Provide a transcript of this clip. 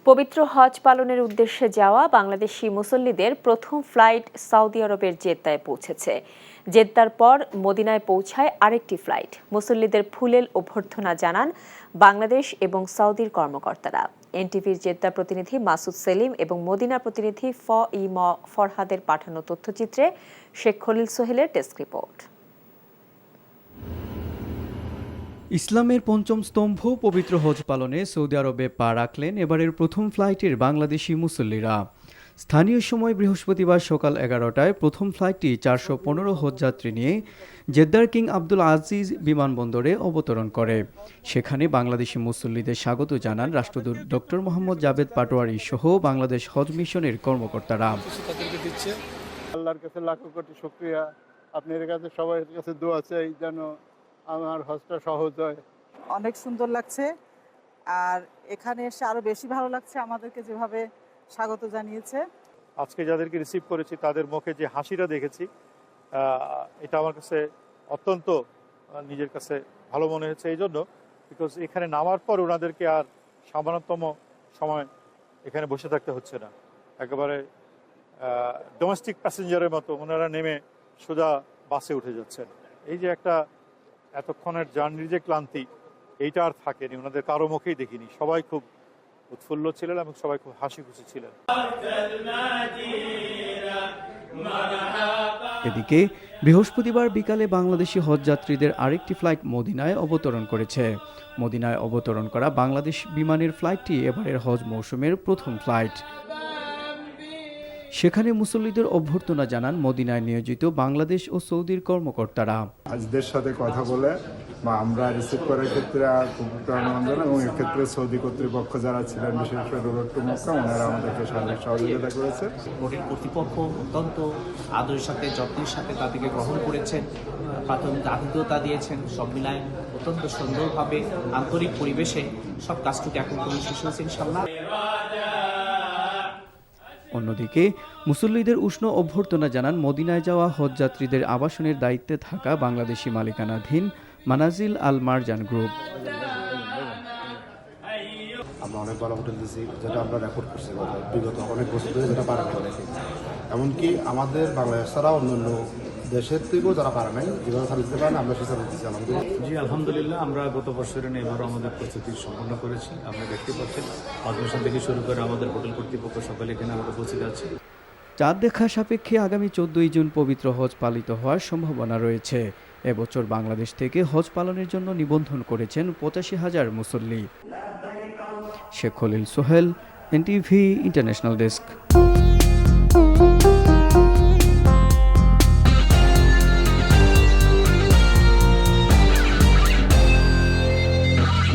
পবিত্র হজ পালনের উদ্দেশ্যে যাওয়া বাংলাদেশি মুসল্লিদের প্রথম ফ্লাইট সৌদি আরবের জেদ্দায় পৌঁছেছে। জেদ্দার পর মদিনায় পৌঁছায় আরেকটি ফ্লাইট। মুসল্লিদের ফুলেল অভ্যর্থনা জানান বাংলাদেশ এবং সৌদির কর্মকর্তারা। এনটিভির জেদ্দা প্রতিনিধি মাসুদ সেলিম এবং মদিনা প্রতিনিধি ফরহাদের পাঠানো তথ্যচিত্রে শেখ খলিল সোহেলের ডেস্ক রিপোর্ট। ইসলামের পঞ্চম স্তম্ভ পবিত্র হজ পালনে সৌদি আরবে পা রাখলেন এবারের প্রথম ফ্লাইটের বাংলাদেশি মুসল্লিরা। স্থানীয় সময় বৃহস্পতিবার সকাল 11টায় প্রথম ফ্লাইটটি 415 হজযাত্রী নিয়ে জেদ্দার কিং আব্দুল আজিজ বিমানবন্দরে অবতরণ করে। সেখানে বাংলাদেশি মুসল্লিদের স্বাগত জানান রাষ্ট্রদূত ডক্টর মোহাম্মদ জাভেদ পাটোয়ারি সহ বাংলাদেশ হজ মিশনের কর্মকর্তারা। আল্লাহর কাছে লাখ কোটি শুকরিয়া, আপনার কাছে সবার কাছে দোয়া চাই যেন আমার হজটা সহজ হয়। অনেক সুন্দর লাগছে, আর এখানে এসে আরো বেশি ভালো লাগছে আমাদেরকে যেভাবে স্বাগত জানিয়েছে। আজকে যাদেরকে রিসিভ করেছি তাদের মুখে যে হাসিটা দেখেছি, এটা আমার কাছে অত্যন্ত নিজের কাছে ভালো মনে হয়েছে। এই জন্য বিকজ এখানে নামার পর ওনাদেরকে আর সামান্যতম সময় এখানে বসে থাকতে হচ্ছে না, একেবারে ডোমেস্টিক প্যাসেঞ্জারের মতো ওনারা নেমে সোজা বাসে উঠে যাচ্ছেন। এই যে একটা এতক্ষণের জার্নির যে ক্লান্তি, এইটা আর থাকেনি, ওনাদের কারো মুখেই দেখিনি। সবাই খুব উৎফুল্ল ছিলেন এবং সবাই খুব হাসি খুশি ছিলেন। এদিকে বৃহস্পতিবার বিকালে বাংলাদেশি হজযাত্রীদের আরেকটি ফ্লাইট মদিনায় অবতরণ করেছে। মদিনায় অবতরণ করা বাংলাদেশ বিমানের ফ্লাইটটি এবারের হজ মৌসুমের প্রথম ফ্লাইট। সেখানে মুসল্লিদের অভ্যর্থনা জানান মদিনায় নিয়োজিত বাংলাদেশ ও সৌদির কর্মকর্তারা। হাজিদের সাথে কথা বলে বা আমরা রিসিভ করার ক্ষেত্রে খুব প্রাণবন্ধন, এবং এক্ষেত্রে সৌদি কর্তৃপক্ষ যারা ছিলেন, বিশেষ করে রোড টু মক্কা, ওনারা আমাদেরকে সার্বিক সহযোগিতা করেছে। হোটেল কর্তৃপক্ষ অত্যন্ত আদরের সাথে যত্নের সাথে তাদেরকে গ্রহণ করেছেন, প্রাথমিক আতিথ্যতা দিয়েছেন। সব মিলায় অত্যন্ত সুন্দরভাবে আন্তরিক পরিবেশে সব কাজটুকু এখন করে শেষ হয়েছে ইনশাআল্লাহ। অন্যদিকে মুসল্লিদের উষ্ণ অভ্যর্থনা জানান মদিনায় যাওয়া হজযাত্রীদের আবাসনের দায়িত্বে থাকা বাংলাদেশি মালিকানাধীন মানাজিল আল মারজান গ্রুপ। আমরা অনেক ভালো হোটেল দিয়েছি, যেটা আমরা রেকর্ড করছি বিগত অনেক বছর ধরে, যেটা পারে করেছি। এমনকি আমাদের বাংলাদেশ ছাড়া অন্যান্য দেশের থেকেও যারা পারে নাই, যেভাবে সার্ভিস দিতে পারে না, আমরা সে সার্ভিস দিচ্ছি আলহামদুলিল্লাহ। জি আলহামদুলিল্লাহ, আমরা গত বছরের এবারও আমাদের প্রস্তুতি সম্পন্ন করেছি। আমরা দেখতে পাচ্ছেন অদমিশন থেকে শুরু করে আমাদের হোটেল কর্তৃপক্ষ সকলে এখানে আমরা উপস্থিত আছি। চাঁদ দেখা সাপেক্ষে আগামী 14 জুন পবিত্র হজ পালিত হওয়ার সম্ভাবনা রয়েছে। এবছর বাংলাদেশ থেকে হজ পালনের জন্য নিবন্ধন করেছেন 85,000 মুসল্লি। Sheikh Khalil Sohel, NTV international desk.